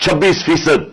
26%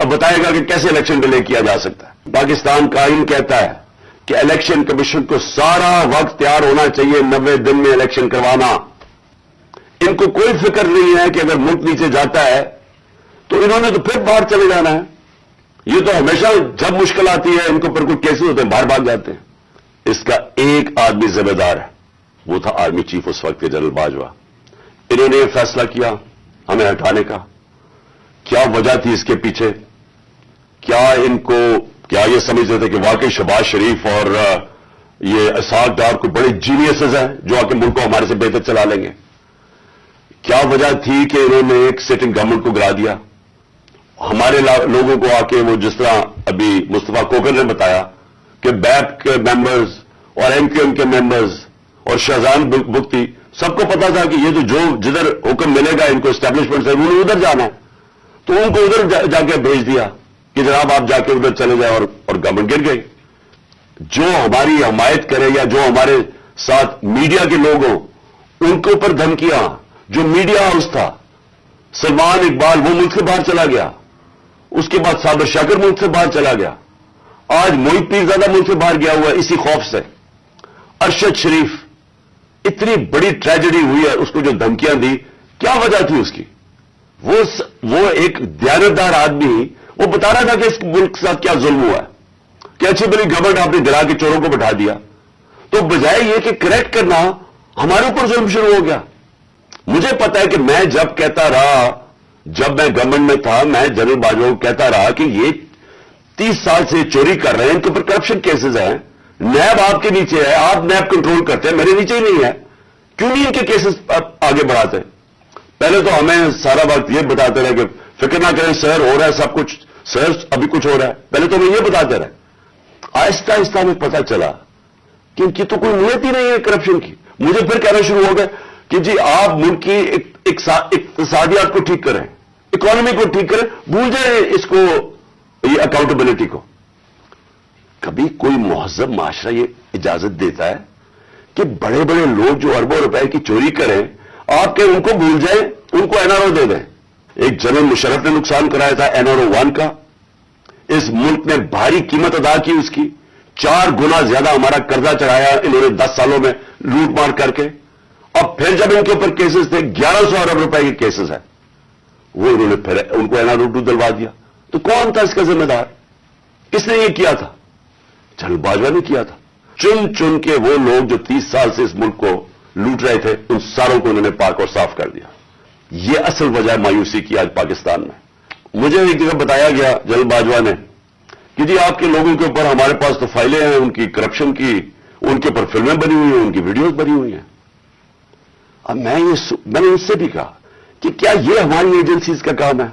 اب بتائے گا کہ کیسے الیکشن ڈیلے کیا جا سکتا ہے. پاکستان کا آئین کہتا ہے کہ الیکشن کمیشن کو سارا وقت تیار ہونا چاہیے 90 دن میں الیکشن کروانا. ان کو کوئی فکر نہیں ہے کہ اگر ملک نیچے جاتا ہے تو انہوں نے تو پھر باہر چلے جانا ہے. یہ تو ہمیشہ جب مشکل آتی ہے ان کے اوپر کوئی کیسز ہوتے ہیں باہر بھاگ جاتے ہیں. اس کا ایک آدمی ذمہ دار ہے, وہ تھا آرمی چیف اس وقت کے جنرل باجوہ. انہوں نے یہ فیصلہ کیا ہمیں ہٹانے کا. کیا وجہ تھی اس کے پیچھے؟ کیا یہ سمجھتے تھے کہ واقعی شہباز شریف اور یہ اسحاق ڈار کو بڑے جینیسز ہیں جو آ کے ملک کو ہمارے سے بہتر چلا لیں گے؟ کیا وجہ تھی کہ انہوں نے ایک سٹنگ گورنمنٹ کو گرا دیا؟ ہمارے لوگوں کو آ کے وہ جس طرح ابھی مصطفیٰ کوکر نے بتایا کہ بیپ کے ممبرز اور ایم کیو ایم کے ممبرز اور شہزان بگٹی سب کو پتا تھا کہ یہ جو جدھر حکم ملے گا ان کو اسٹیبلشمنٹ سے انہوں نے ادھر جانا ہے, تو ان کو ادھر جا کے بھیج دیا کہ جناب آپ جا کے ادھر چلے جائیں, اور گورنمنٹ گر گئی. جو ہماری حمایت کرے یا جو ہمارے ساتھ میڈیا کے لوگ ہوں ان کے اوپر دھمکیاں, جو میڈیا ہاؤس تھا سلمان اقبال وہ ملک سے باہر چلا گیا, اس کے بعد صابر شاکر ملک سے باہر چلا گیا, آج محیط پیرزادہ ملک سے باہر گیا ہوا ہے اسی خوف سے. ارشد شریف اتنی بڑی ٹریجڈی ہوئی ہے, اس کو جو دھمکیاں دی کیا وجہ تھی اس کی؟ وہ ایک دیانتدار آدمی وہ بتا رہا تھا کہ اس ملک کے ساتھ کیا ظلم ہوا ہے, کہ اچھی بلی گورنمنٹ آپ نے گرا کے چوروں کو بٹھا دیا. تو بجائے یہ کہ کریکٹ کرنا ہمارے اوپر ظلم شروع ہو گیا. مجھے پتا ہے کہ میں جب کہتا رہا, جب میں گورنمنٹ میں تھا, میں جنرل باجوہ کو کہتا رہا کہ یہ 30 سال سے چوری کر رہے ہیں, ان کے اوپر کرپشن کیسز ہیں, نیب آپ کے نیچے ہے, آپ نیب کنٹرول کرتے ہیں, میرے نیچے ہی نہیں ہے, کیوں نہیں ان کے کیسز آگے بڑھاتے؟ پہلے تو ہمیں سارا وقت یہ بتاتے رہے کہ فکر نہ کریں سر ہو رہا ہے سب کچھ, سر ابھی کچھ ہو رہا ہے, پہلے تو ہمیں یہ بتاتے رہے. آہستہ آہستہ ہمیں پتا چلا کہ ان کی تو کوئی نیت ہی نہیں ہے کرپشن کی. مجھے پھر کہنا شروع ہو گیا کہ جی آپ ملک کی اقتصادیات کو ٹھیک کریں, اکانومی کو ٹھیک کریں, بھول جائیں اس کو, یہ اکاؤنٹیبلٹی کو. کبھی کوئی مہذب معاشرہ یہ اجازت دیتا ہے کہ بڑے بڑے لوگ جو اربوں روپے کی چوری کریں آپ کہ ان کو بھول جائیں, ان کو این آر او دے دیں؟ ایک جنرل مشرف نے نقصان کرایا تھا این آر او 1 کا, اس ملک نے بھاری قیمت ادا کی اس کی, 4 گنا زیادہ ہمارا قرضہ چڑھایا انہوں نے 10 سالوں میں لوٹ مار کر کے. اب پھر جب ان کے اوپر کیسز تھے 1100 ارب روپے کے کیسز ہیں, وہ انہوں نے پھر ان کو این آر او 2 دلوا دیا. تو کون تھا اس کا ذمہ دار؟ کس نے یہ کیا تھا؟ جنرل باجوہ نے کیا تھا. چن چن کے وہ لوگ جو 30 سال سے اس ملک کو لوٹ رہے تھے ان ساروں کو انہوں نے پاک اور صاف کر دیا. یہ اصل وجہ مایوسی کی آج پاکستان میں. مجھے ایک جگہ بتایا گیا جنرل باجوہ نے کہ جی آپ کے لوگوں کے اوپر ہمارے پاس تو فائلیں ہیں ان کی کرپشن کی, ان کے اوپر فلمیں بنی ہوئی ہیں, ان کی ویڈیوز بنی ہوئی ہیں. اب میں نے اس سے بھی کہا کہ کیا یہ ہماری ایجنسیز کا کام ہے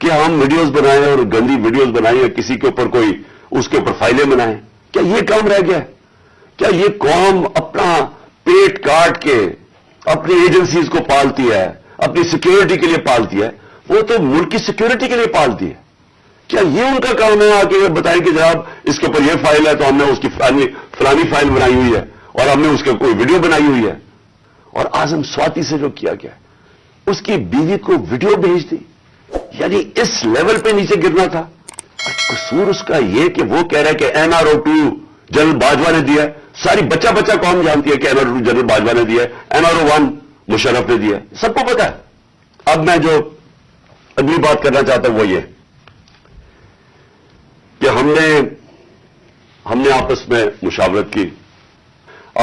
کہ ہم ویڈیوز بنائیں اور گندی ویڈیوز بنائیں یا کسی کے اوپر کوئی اس کے اوپر فائلیں بنائیں؟ کیا یہ کام رہ گیا ہے؟ کیا یہ قوم اپنا پیٹ کاٹ کے اپنی ایجنسیز کو پالتی ہے, اپنی سیکیورٹی کے لیے پالتی ہے؟ وہ تو ملک کی سیکیورٹی کے لیے پالتی ہے. کیا یہ ان کا کام ہے آ کے بتائیں کہ جناب اس کے اوپر یہ فائل ہے تو ہم نے اس کی فلانی فائل بنائی ہوئی ہے اور ہم نے اس کے کوئی ویڈیو بنائی ہوئی ہے؟ اور اعظم سواتی سے جو کیا گیا اس کی بیوی کو ویڈیو بھیج دی, یعنی اس لیول پہ نیچے گرنا تھا. اور قصور اس کا یہ کہ وہ کہہ رہا ہے کہ N R O 2 general Bajwa نے دیا ہے. ساری بچہ قوم جانتی ہے کہ N R O 2 general Bajwa نے دیا ہے, این آر او 1 مشرف نے دیا ہے, سب کو پتا ہے. اب میں جو اگلی بات کرنا چاہتا ہوں وہ یہ کہ ہم نے آپس میں مشاورت کی.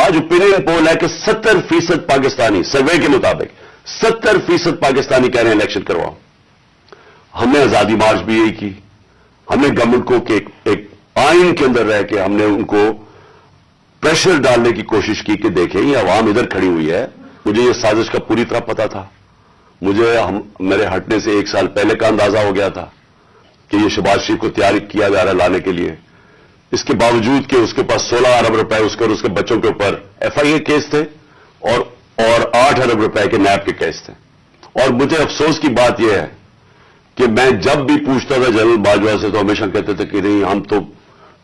آج اوپینین پول ہے کہ 70% پاکستانی, سروے کے مطابق 70% پاکستانی کہہ رہے ہیں الیکشن کرواؤ. ہم نے آزادی مارچ بھی یہی کی. ہم نے گورنمنٹ کو ایک آئین کے اندر رہ کے ہم نے ان کو پریشر ڈالنے کی کوشش کی کہ دیکھیں یہ عوام ادھر کھڑی ہوئی ہے. مجھے یہ سازش کا پوری طرح پتا تھا. مجھے میرے ہٹنے سے 1 سال پہلے کا اندازہ ہو گیا تھا کہ یہ شہباز شریف کو تیار کیا جا رہا ہے لانے کے لیے. اس کے باوجود کہ اس کے پاس 16 ارب روپے اس کے اور اس کے بچوں کے اوپر ایف آئی اے کیس تھے اور 8 ارب روپے کے نیب کے کیس تھے. اور مجھے افسوس کی بات یہ ہے کہ میں جب بھی پوچھتا تھا جنرل باجوہ سے تو ہمیشہ کہتے تھے کہ نہیں ہم تو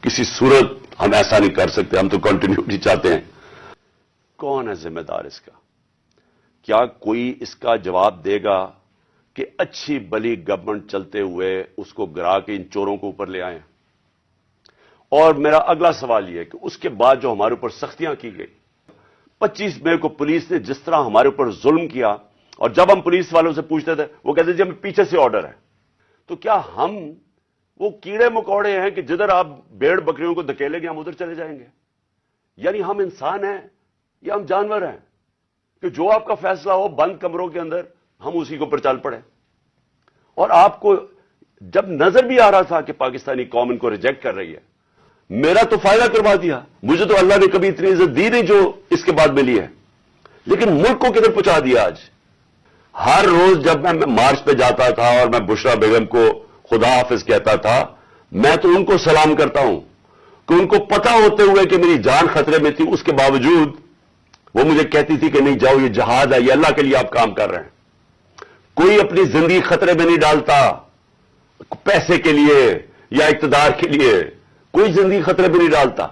کسی صورت ہم ایسا نہیں کر سکتے, ہم تو کنٹینیوٹی چاہتے ہیں. کون ہے ذمہ دار اس کا؟ کیا کوئی اس کا جواب دے گا کہ اچھی بلی گورنمنٹ چلتے ہوئے اس کو گرا کے ان چوروں کو اوپر لے آئیں. اور میرا اگلا سوال یہ ہے کہ اس کے بعد جو ہمارے اوپر سختیاں کی گئی, 25 مئی کو پولیس نے جس طرح ہمارے اوپر ظلم کیا, اور جب ہم پولیس والوں سے پوچھتے تھے وہ کہتے جی ہمیں پیچھے سے آرڈر ہے. تو کیا ہم وہ کیڑے مکوڑے ہیں کہ جدھر آپ بھیڑ بکریوں کو دھکیلیں گے ہم ادھر چلے جائیں گے؟ یعنی ہم انسان ہیں یا ہم جانور ہیں کہ جو آپ کا فیصلہ ہو بند کمروں کے اندر ہم اسی کے اوپر چل پڑے؟ اور آپ کو جب نظر بھی آ رہا تھا کہ پاکستانی قوم ان کو ریجیکٹ کر رہی ہے, میرا تو فائدہ کروا دیا, مجھے تو اللہ نے کبھی اتنی عزت دی نہیں جو اس کے بعد ملی ہے, لیکن ملک کو کدھر پہنچا دیا آج. ہر روز جب میں مارچ پہ جاتا تھا اور میں بشرا بیگم کو خدا حافظ کہتا تھا, میں تو ان کو سلام کرتا ہوں کہ ان کو پتا ہوتے ہوئے کہ میری جان خطرے میں تھی, اس کے باوجود وہ مجھے کہتی تھی کہ نہیں جاؤ, یہ جہاد ہے, یہ اللہ کے لیے آپ کام کر رہے ہیں. کوئی اپنی زندگی خطرے میں نہیں ڈالتا پیسے کے لیے یا اقتدار کے لیے, کوئی زندگی خطرے میں نہیں ڈالتا.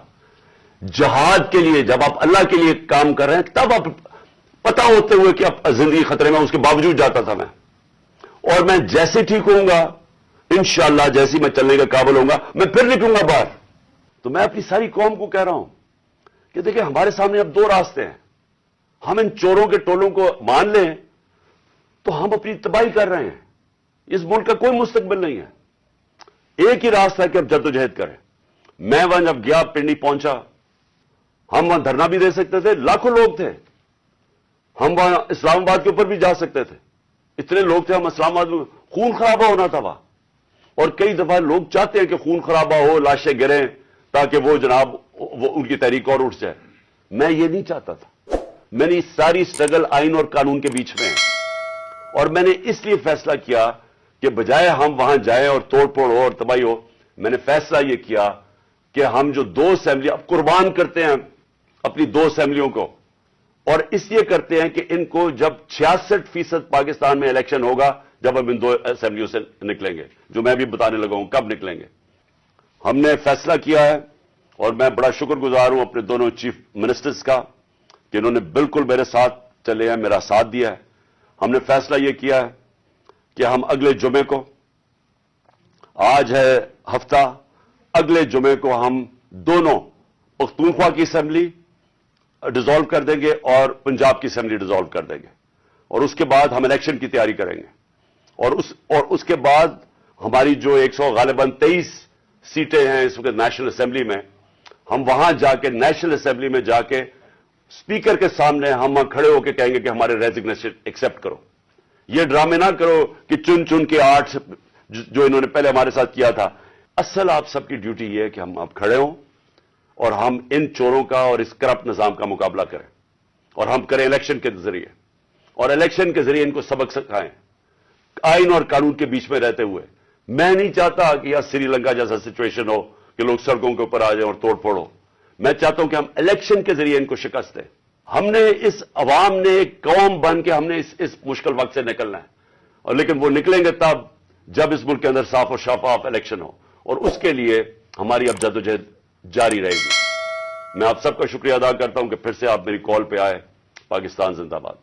جہاد کے لیے جب آپ اللہ کے لیے کام کر رہے ہیں تب آپ پتا ہوتے ہوئے کہ اب زندگی خطرے میں, اس کے باوجود جاتا تھا میں. اور میں جیسے ٹھیک ہوں گا انشاءاللہ, جیسی میں چلنے کا قابل ہوں گا, میں پھر نکلوں گا باہر. تو میں اپنی ساری قوم کو کہہ رہا ہوں کہ دیکھیں ہمارے سامنے اب 2 راستے ہیں. ہم ان چوروں کے ٹولوں کو مان لیں تو ہم اپنی تباہی کر رہے ہیں, اس ملک کا کوئی مستقبل نہیں ہے. ایک ہی راستہ ہے کہ اب جدوجہد کریں. میں وہاں جب گیا, پنڈی پہنچا, ہم وہاں دھرنا بھی دے سکتے تھے, لاکھوں لوگ تھے. ہم وہاں اسلام آباد کے اوپر بھی جا سکتے تھے, اتنے لوگ تھے. ہم اسلام آباد میں خون خرابہ ہونا تھا وہاں, اور کئی دفعہ لوگ چاہتے ہیں کہ خون خرابہ ہو, لاشیں گریں تاکہ وہ جناب وہ ان کی تحریک اور اٹھ جائے. میں یہ نہیں چاہتا تھا. میں نے ساری سٹرگل آئین اور قانون کے بیچ میں ہے, اور میں نے اس لیے فیصلہ کیا کہ بجائے ہم وہاں جائیں اور توڑ پھوڑ ہو اور تباہی ہو, میں نے فیصلہ یہ کیا کہ ہم جو 2 اسمبلی اب قربان کرتے ہیں اپنی 2 اسمبلیوں کو, اور اس لیے کرتے ہیں کہ ان کو جب 66% پاکستان میں الیکشن ہوگا, جب ہم ان 2 اسمبلیوں سے نکلیں گے, جو میں بھی بتانے لگا ہوں کب نکلیں گے. ہم نے فیصلہ کیا ہے, اور میں بڑا شکر گزار ہوں اپنے دونوں چیف منسٹرز کا کہ انہوں نے بالکل میرے ساتھ چلے ہیں, میرا ساتھ دیا ہے. ہم نے فیصلہ یہ کیا ہے کہ ہم اگلے جمعے کو, آج ہے ہفتہ, اگلے جمعے کو ہم دونوں پختونخوا کی اسمبلی ڈیزالو کر دیں گے اور پنجاب کی اسمبلی ڈیزالو کر دیں گے, اور اس کے بعد ہم الیکشن کی تیاری کریں گے. اور اس کے بعد ہماری جو 100 غالباً 23 سیٹیں ہیں اس وقت نیشنل اسمبلی میں, ہم وہاں جا کے نیشنل اسمبلی میں جا کے اسپیکر کے سامنے ہم وہاں کھڑے ہو کے کہیں گے کہ ہمارے ریزگنیشن ایکسپٹ کرو. یہ ڈرامے نہ کرو کہ چن کے 8 جو انہوں نے پہلے ہمارے ساتھ کیا تھا. اصل آپ سب کی ڈیوٹی یہ ہے کہ ہم اب کھڑے ہوں اور ہم ان چوروں کا اور اس کرپٹ نظام کا مقابلہ کریں, اور ہم کریں الیکشن کے ذریعے, اور الیکشن کے ذریعے ان کو سبق سکھائیں آئین اور قانون کے بیچ میں رہتے ہوئے. میں نہیں چاہتا کہ یہاں سری لنکا جیسا سچویشن ہو کہ لوگ سڑکوں کے اوپر آ جائیں اور توڑ پھوڑ ہو. میں چاہتا ہوں کہ ہم الیکشن کے ذریعے ان کو شکست دیں. ہم نے اس عوام نے ایک قوم بن کے ہم نے اس مشکل وقت سے نکلنا ہے, اور لیکن وہ نکلیں گے تب جب اس ملک کے اندر صاف اور شفاف الیکشن ہو, اور اس کے لیے ہماری اب جدوجہد جاری رہے گی. میں آپ سب کا شکریہ ادا کرتا ہوں کہ پھر سے آپ میری کال پہ آئے. پاکستان زندہ باد.